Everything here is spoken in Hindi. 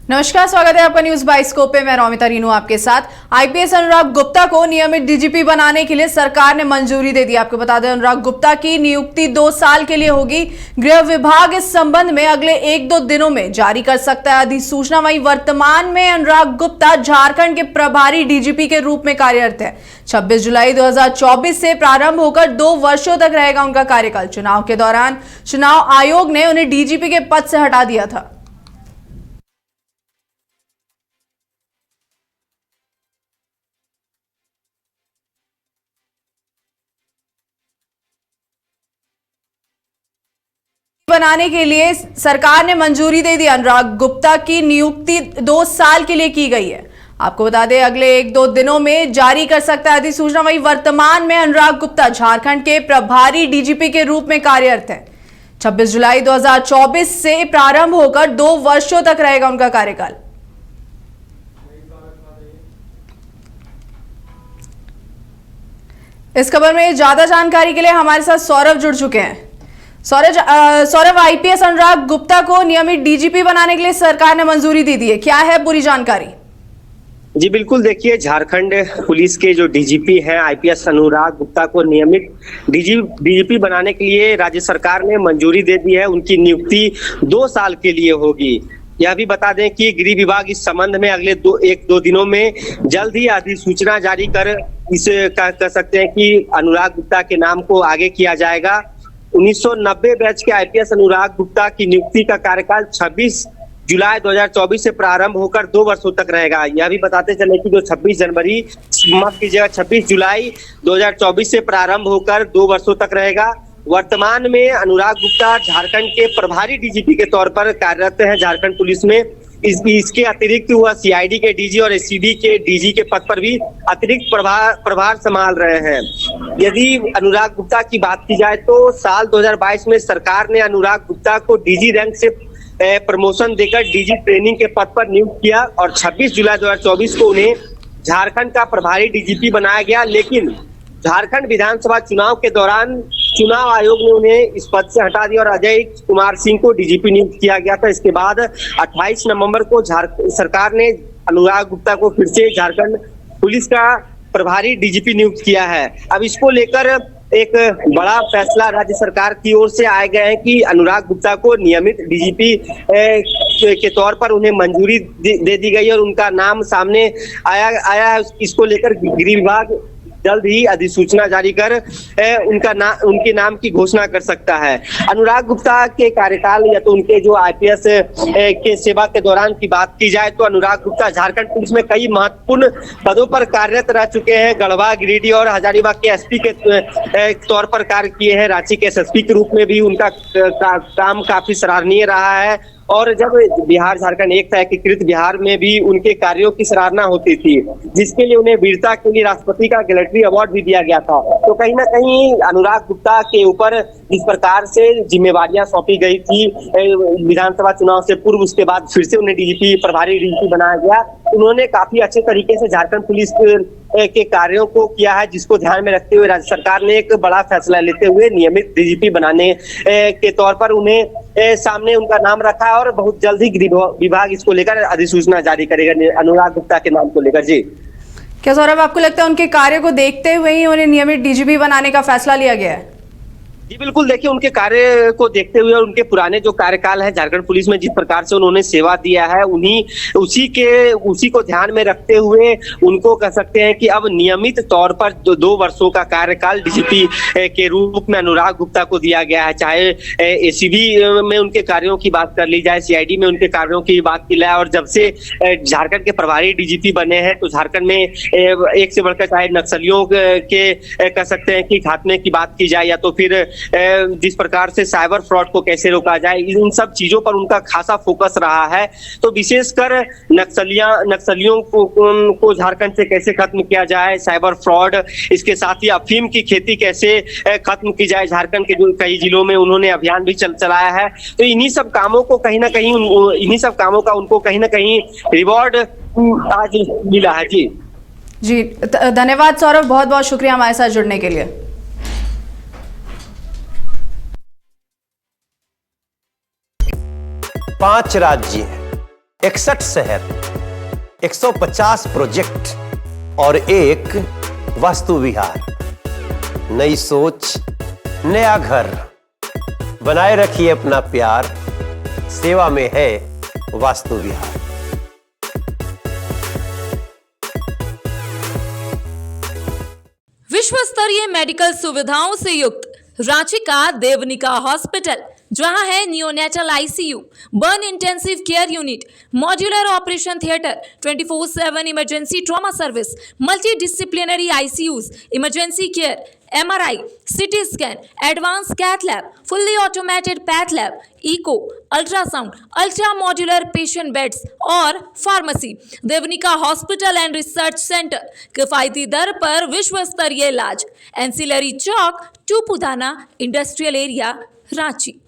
नमस्कार, स्वागत है आपका न्यूज बाइस्कोप पे। मैं रौमिता रीनू आपके साथ। आईपीएस अनुराग गुप्ता को नियमित डीजीपी बनाने के लिए सरकार ने मंजूरी दे दी। आपको बता दें, अनुराग गुप्ता की नियुक्ति 2 साल के लिए होगी। गृह विभाग इस संबंध में अगले 1-2 दिनों में जारी कर सकता है अधिसूचना। वहीं वर्तमान में अनुराग गुप्ता झारखंड के प्रभारी डीजीपी के रूप में कार्यरत है। 26 जुलाई 2024 से प्रारंभ होकर 2 वर्षों तक रहेगा उनका कार्यकाल। चुनाव के दौरान चुनाव आयोग ने उन्हें डीजीपी के पद से हटा दिया था। बनाने के लिए सरकार ने मंजूरी दे दी। अनुराग गुप्ता की नियुक्ति 2 साल के लिए की गई है। आपको बता दें, अगले 1-2 दिनों में जारी कर सकता है अधिसूचना। वहीं वर्तमान में अनुराग गुप्ता झारखंड के प्रभारी डीजीपी के रूप में कार्यरत है। 26 जुलाई 2024 से प्रारंभ होकर 2 वर्षों तक रहेगा उनका कार्यकाल। इस खबर में ज्यादा जानकारी के लिए हमारे साथ सौरभ जुड़ चुके हैं। सौरभ, आईपीएस अनुराग गुप्ता को नियमित डीजीपी बनाने के लिए सरकार ने मंजूरी दे दी है, क्या है पूरी जानकारी? जी बिल्कुल, देखिए, झारखंड पुलिस के जो डीजीपी हैं आईपीएस अनुराग गुप्ता को नियमित डीजीपी बनाने के लिए राज्य सरकार ने मंजूरी दे दी है। उनकी नियुक्ति 2 साल के लिए होगी। यह भी बता दें कि गृह विभाग इस संबंध में अगले 1-2 दिनों में जल्द ही अधिसूचना जारी कर इसे कह सकते हैं कि अनुराग गुप्ता के नाम को आगे किया जाएगा। 1990 बैच के आईपीएस अनुराग गुप्ता की नियुक्ति का कार्यकाल 26 जुलाई 2024 से प्रारंभ होकर 2 वर्षों तक रहेगा। यह भी बताते चले कि जो 26 जुलाई 2024 से प्रारंभ होकर 2 वर्षों तक रहेगा। वर्तमान में अनुराग गुप्ता झारखंड के प्रभारी डीजीपी के तौर पर कार्यरत हैं झारखंड पुलिस में। इसके अतिरिक्त वह सीआईडी के डीजी और एससीडी के डीजी के पद पर भी अतिरिक्त प्रभार संभाल रहे हैं। यदि अनुराग गुप्ता की बात की जाए तो साल 2022 में सरकार ने अनुराग गुप्ता को डीजी रैंक से प्रमोशन देकर डीजी ट्रेनिंग के पद पर नियुक्त किया और 26 जुलाई 2024 को उन्हें झारखंड का प्रभारी डीजीपी बनाया गया। लेकिन झारखंड विधानसभा चुनाव के दौरान चुनाव आयोग ने उन्हें इस पद से हटा दिया और अजय कुमार सिंह को डीजीपी नियुक्त किया गया था। इसके बाद 28 नवंबर को सरकार ने अनुराग गुप्ता को फिर से झारखंड पुलिस का प्रभारी डीजीपी नियुक्त किया है। अब इसको लेकर एक बड़ा फैसला राज्य सरकार की ओर से आए गए हैं कि अनुराग गुप्ता को नियमित डीजीपी के तौर पर उन्हें मंजूरी दे दी गई और उनका नाम सामने आया है। इसको लेकर गृह विभाग जल्द ही अधिसूचना जारी कर उनके नाम की घोषणा कर सकता है। अनुराग गुप्ता के कार्यकाल या तो उनके जो आईपीएस के सेवा के दौरान की बात की जाए तो अनुराग गुप्ता झारखंड पुलिस में कई महत्वपूर्ण पदों पर कार्यरत रह चुके हैं। गढ़वा, गिरिडीह और हजारीबाग के एसपी के तौर पर कार्य किए हैं। रांची के एसएसपी के रूप में भी उनका काम काफी सराहनीय रहा है और जब बिहार झारखंड एक था एकीकृत बिहार में भी उनके कार्यों की सराहना होती थी, जिसके लिए उन्हें वीरता के लिए राष्ट्रपति का गैलेटरी अवार्ड भी दिया गया था। तो कहीं ना कहीं अनुराग गुप्ता के ऊपर जिस प्रकार से जिम्मेवारियां सौंपी गई थी विधानसभा चुनाव से पूर्व, उसके बाद फिर से उन्हें डीजीपी प्रभारी डीजीपी बनाया गया। उन्होंने काफी अच्छे तरीके से झारखंड पुलिस के कार्यों को किया है, जिसको ध्यान में रखते हुए राज्य सरकार ने एक बड़ा फैसला लेते हुए नियमित डीजीपी बनाने के तौर पर उन्हें सामने उनका नाम रखा और बहुत जल्द ही गृह विभाग इसको लेकर अधिसूचना जारी करेगा अनुराग गुप्ता के नाम को लेकर। जी क्या सौरभ, आपको लगता है उनके कार्य को देखते हुए ही उन्हें नियमित डीजीपी बनाने का फैसला लिया गया है? जी बिल्कुल, देखिए, उनके कार्य को देखते हुए और उनके पुराने जो कार्यकाल है झारखंड पुलिस में जिस प्रकार से उन्होंने सेवा दिया है उसी को ध्यान में रखते हुए उनको कह सकते हैं कि अब नियमित तौर पर 2 वर्षों का कार्यकाल डीजीपी के रूप में अनुराग गुप्ता को दिया गया है। चाहे एसीबी में उनके कार्यों की बात कर ली जाए, सीआईडी में उनके कार्यों की बात की जाए और जब से झारखंड के प्रभारी डीजीपी बने हैं तो झारखंड में एक से बढ़कर चाहे नक्सलियों के कह सकते हैं कि खात्मे की बात की जाए या तो फिर जिस प्रकार से साइबर फ्रॉड को कैसे रोका जाए, इन सब चीजों पर उनका खासा फोकस रहा है। तो विशेषकर नक्सलियों को झारखंड से कैसे खत्म किया जाए, साइबर फ्रॉड, इसके साथ ही अफीम की खेती कैसे खत्म की जाए, झारखंड के जो कई जिलों में उन्होंने अभियान भी चलाया है। तो इन्हीं सब कामों को कहीं ना कहीं इन्हीं सब कामों का उनको कहीं ना कहीं रिवॉर्ड आज मिला है। जी धन्यवाद सौरभ, बहुत बहुत शुक्रिया हमारे साथ जुड़ने के लिए। 5 राज्य 61 शहर, 150 प्रोजेक्ट और एक वास्तु विहार। नई सोच, नया घर। बनाए रखिए अपना प्यार, सेवा में है वास्तु विहार। विश्व स्तरीय मेडिकल सुविधाओं से युक्त रांची का देवनिका हॉस्पिटल, जहां है neonatal ICU, burn intensive care unit, modular operation theatre, 24/7 emergency trauma service, multi disciplinary ICUs, emergency care, MRI, CT scan, advance cath lab, fully automated path lab, echo, ultrasound, ultra modular patient beds और pharmacy. Devnika hospital and research centre, किफायती दर पर विश्व स्तरीय इलाज। एंसिलरी चौक, टूपुदाना इंडस्ट्रियल एरिया, रांची।